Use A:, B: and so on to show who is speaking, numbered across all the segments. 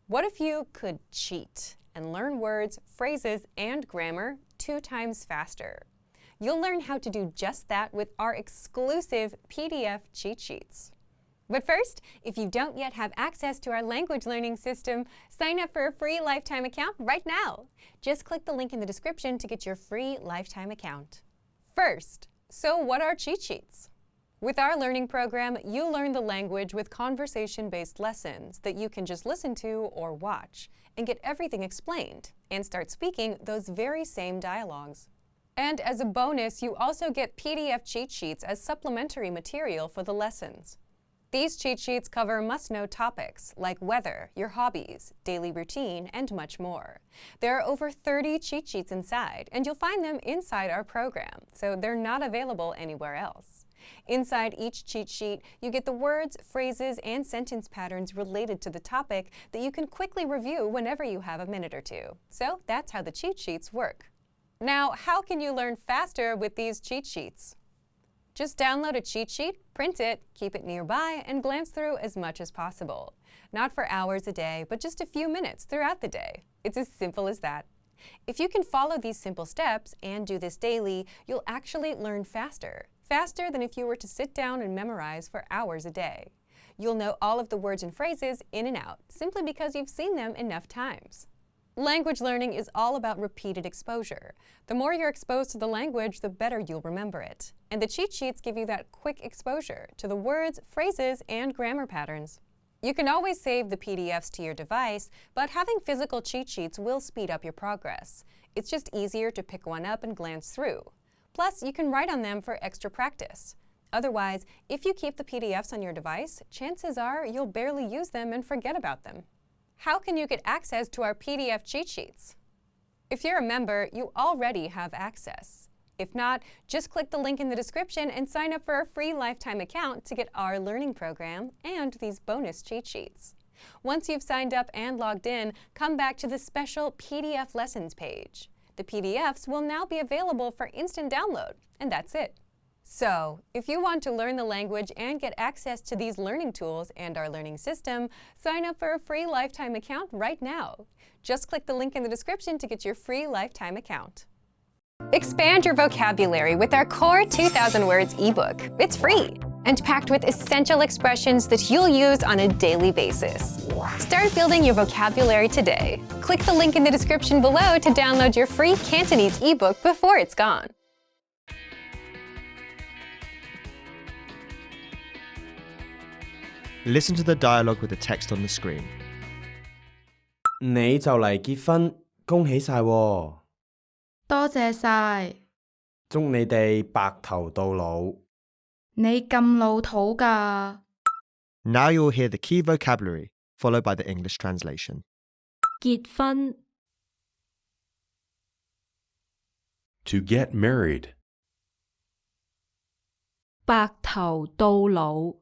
A: What if you could cheat and learn words, phrases, and grammar 2 times faster? You'll learn how to do just that with our exclusive PDF cheat sheets. But first, if you don't yet have access to our language learning system, sign up for a free lifetime account right now. Just click the link in the description to get your free lifetime account. First, so what are cheat sheets? With our learning program, you learn the language with conversation-based lessons that you can just listen to or watch and get everything explained and start speaking those very same dialogues. And as a bonus, you also get PDF cheat sheets as supplementary material for the lessons. These cheat sheets cover must-know topics like weather, your hobbies, daily routine, and much more. There are over 30 cheat sheets inside, and you'll find them inside our program, so they're not available anywhere else. Inside each cheat sheet, you get the words, phrases, and sentence patterns related to the topic that you can quickly review whenever you have a minute or two. So that's how the cheat sheets work. Now, how can you learn faster with these cheat sheets? Just download a cheat sheet, print it, keep it nearby, and glance through as much as possible. Not for hours a day, but just a few minutes throughout the day. It's as simple as that. If you can follow these simple steps and do this daily, you'll actually learn faster. Faster than if you were to sit down and memorize for hours a day. You'll know all of the words and phrases in and out, simply because you've seen them enough times. Language learning is all about repeated exposure. The more you're exposed to the language, the better you'll remember it. And the cheat sheets give you that quick exposure to the words, phrases, and grammar patterns. You can always save the PDFs to your device, but having physical cheat sheets will speed up your progress. It's just easier to pick one up and glance through. Plus, you can write on them for extra practice. Otherwise, if you keep the PDFs on your device, chances are you'll barely use them and forget about them. How can you get access to our PDF cheat sheets? If you're a member, you already have access. If not, just click the link in the description and sign up for a free lifetime account to get our learning program and these bonus cheat sheets. Once you've signed up and logged in, come back to the special PDF lessons page. The PDFs will now be available for instant download, and that's it. So, if you want to learn the language and get access to these learning tools and our learning system, sign up for a free lifetime account right now. Just click the link in the description to get your free lifetime account. Expand your vocabulary with our Core 2000 Words ebook. It's free and packed with essential expressions that you'll use on a daily basis. Start building your vocabulary today. Click the link in the description below to download your free Cantonese ebook before it's gone.
B: Listen to the dialogue with the text on the screen.
C: 你就嚟結婚，恭喜晒喎！
D: 多謝晒，
C: 祝你哋白頭到老。
D: 你咁老土㗎。
B: Now you'll hear the key vocabulary, followed by the English translation.
D: 結婚
E: To get married.
D: 白頭到老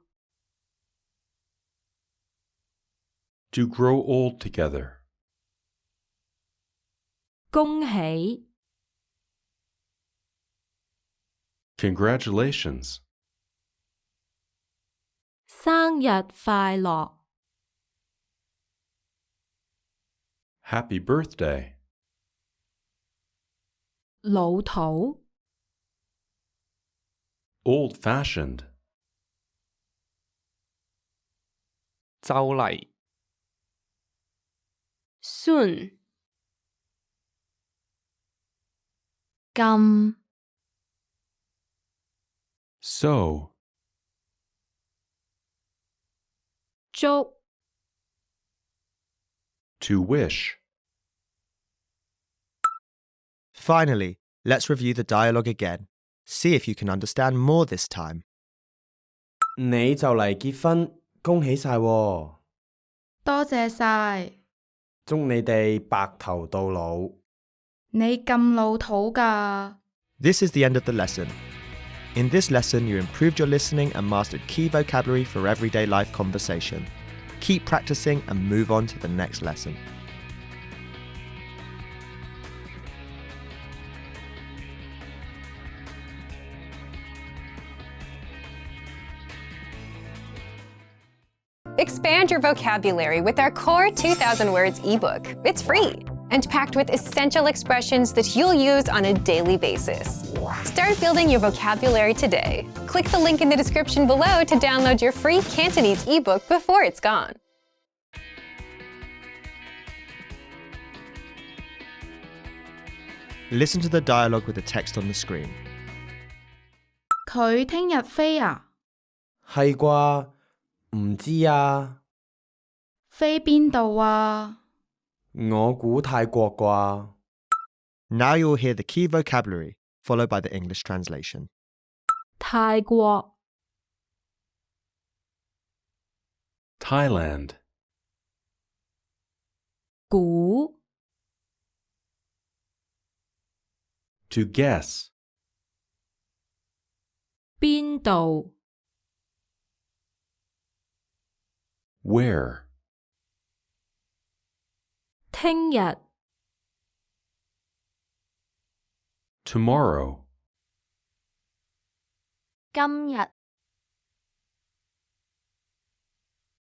E: To grow old together.
D: 恭喜
E: Congratulations.
D: 生日快樂
E: Happy birthday.
D: 老土
E: Old-fashioned.
C: 就嚟
D: soon 咁
E: So.
D: 祝
E: To wish.
B: Finally, let's review the dialogue again. See if you can understand more this time.
C: 你就嚟結婚，恭喜晒喎！
D: 多謝晒，
C: 祝你哋白頭到老。
D: 你咁老土㗎。
B: This is the end of the lesson. In this lesson, you improved your listening and mastered key vocabulary for everyday life conversation. Keep practicing and move on to the next lesson.
A: Expand your vocabulary with our Core 2000 Words ebook. It's free and packed with essential expressions that you'll use on a daily basis. Start building your vocabulary today. Click the link in the description below to download your free Cantonese ebook before it's gone.
B: Listen to the dialogue with the text on the screen.
D: 佢聽日飛啊？
C: 係啩？唔知啊，
D: 飛邊度啊？
C: 我估泰國啩。
B: Now you'll hear the key vocabulary, followed by the English translation.
D: 泰國、
E: Thailand,
D: 估、
E: to guess,
D: 邊度、
E: where,
D: 聽日、
E: tomorrow,
D: 今日、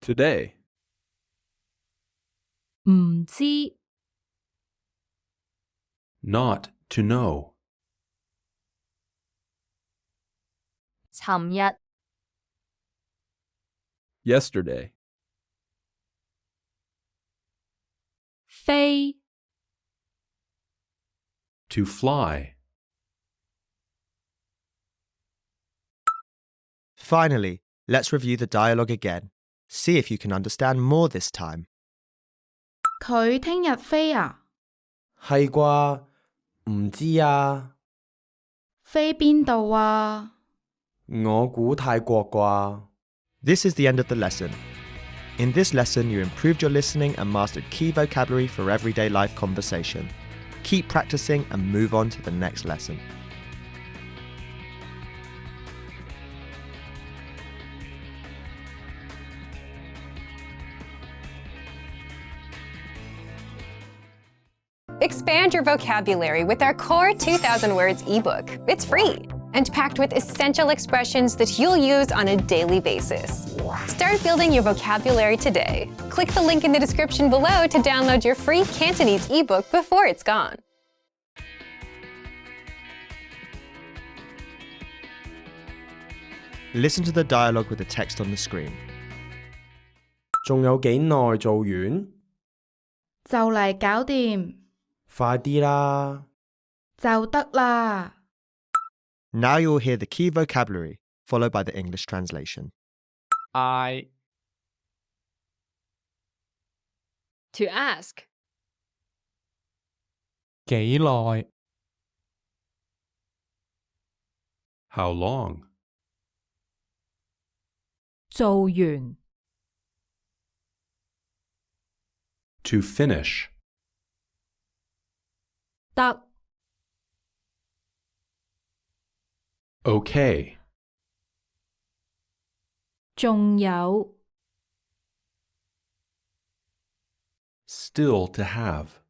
E: today,
D: 唔知、
E: not to know,
D: 尋日、
E: yesterday,
D: 飛、
E: to fly,
B: Finally, let's review the dialogue again. See if you can understand more this time.
D: 佢聽日飛啊？
C: 係啩？唔知啊，
D: 飛邊度啊？
C: 我估泰國啩。
B: This is the end of the lesson. In this lesson, you improved your listening and mastered key vocabulary for everyday life conversation. Keep practicing and move on to the next lesson.
A: Expand your vocabulary with our Core 2000 Words ebook. It's free and packed with essential expressions that you'll use on a daily basis. Start building your vocabulary today. Click the link in the description below to download your free Cantonese ebook before it's gone.
B: Listen to the dialogue with the text on the screen.
C: 仲有幾耐做完？
D: 就嚟搞掂，
C: 快啲啦！
D: 就得啦。
B: Now you'll hear the key vocabulary, followed by the English translation.
F: I
G: To ask.
F: 幾耐
E: how long,
D: 做完，
E: to finish,
D: 得，
E: okay,
D: 仲有，
E: still to have,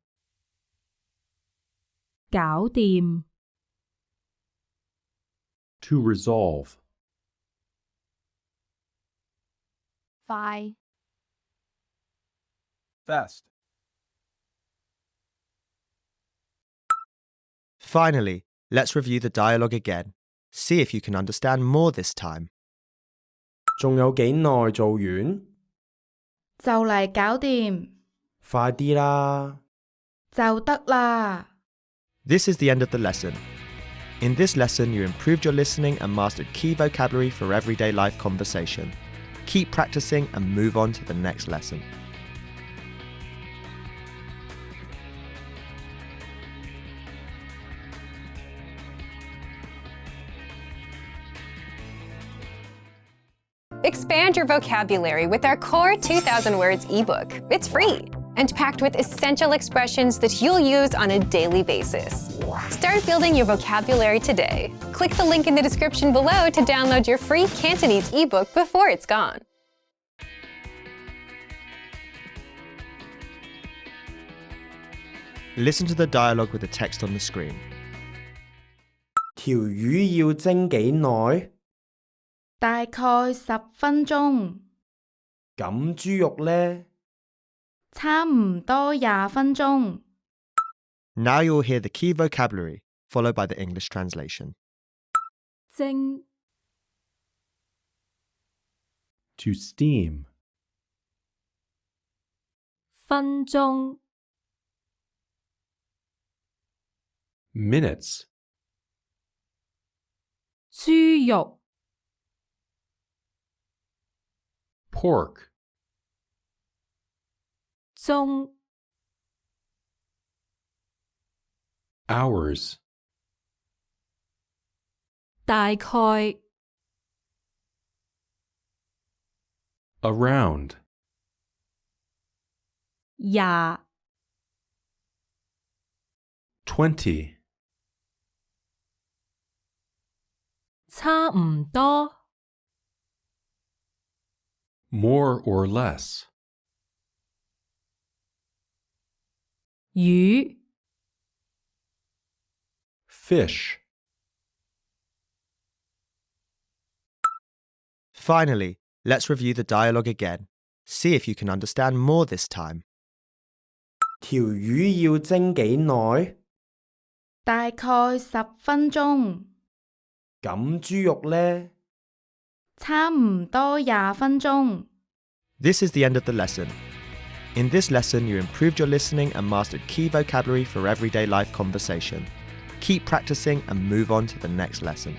D: 搞掂，
E: to resolve,
D: 快，
F: fast,
B: Finally, let's review the dialogue again. See if you can understand more this time.
C: 仲有幾耐做完？
D: 就嚟搞掂，
C: 快啲啦！
D: 就得啦。
B: This is the end of the lesson. In this lesson, you improved your listening and mastered key vocabulary for everyday life conversation. Keep practicing and move on to the next lesson.
A: Expand your vocabulary with our Core 2000 Words ebook. It's free and packed with essential expressions that you'll use on a daily basis. Start building your vocabulary today. Click the link in the description below to download your free Cantonese ebook before it's gone.
B: Listen to the dialogue with the text on the screen.
C: 條魚要蒸幾耐？
D: 大概10分鐘。
C: 咁豬肉呢？
D: 差唔多20分鐘。
B: Now you'll hear the key vocabulary, followed by the English translation.
D: 蒸
E: To steam.
D: 分鐘
E: Minutes.
D: 豬肉
E: Pork.
D: 鐘
E: Hours.
D: 大概
E: Around.
D: 20
E: 20.
D: 差唔多
E: More or less.
D: 魚
E: Fish.
B: Finally, let's review the dialogue again. See if you can understand more this time.
C: 條魚要蒸幾耐？
D: 大概10分鐘。
C: 咁豬肉呢？
D: 差唔多20分鐘。
B: This is the end of the lesson. In this lesson, you improved your listening and mastered key vocabulary for everyday life conversation. Keep practicing and move on to the next lesson.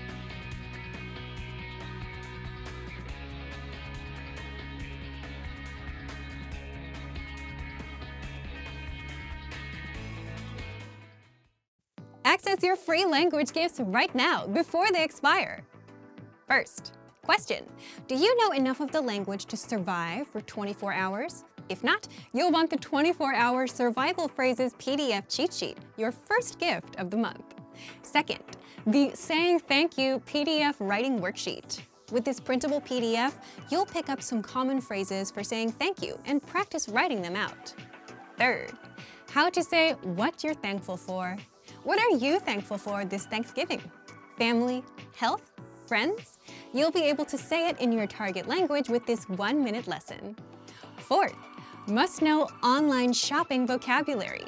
A: Access your free language gifts right now before they expire. First, question. Do you know enough of the language to survive for 24 hours? If not, you'll want the 24-hour Survival Phrases PDF cheat sheet, your first gift of the month. Second, the Saying Thank You PDF writing worksheet. With this printable PDF, you'll pick up some common phrases for saying thank you and practice writing them out. Third, how to say what you're thankful for. What are you thankful for this Thanksgiving? Family, health, friends? You'll be able to say it in your target language with this 1-minute lesson. Fourth, must-know online shopping vocabulary.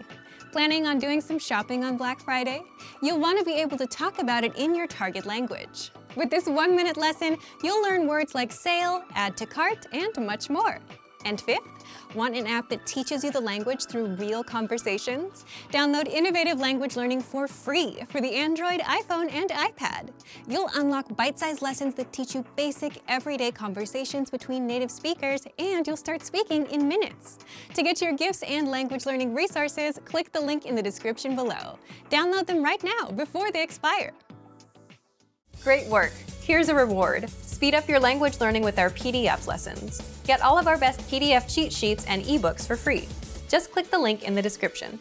A: Planning on doing some shopping on Black Friday? You'll want to be able to talk about it in your target language. With this 1-minute lesson, you'll learn words like sale, add to cart, and much more. And fifth, want an app that teaches you the language through real conversations? Download Innovative Language Learning for free for the Android, iPhone, and iPad. You'll unlock bite-sized lessons that teach you basic, everyday conversations between native speakers, and you'll start speaking in minutes. To get your gifts and language learning resources, click the link in the description below. Download them right now before they expire. Great work! Here's a reward. Speed up your language learning with our PDF lessons. Get all of our best PDF cheat sheets and ebooks for free. Just click the link in the description.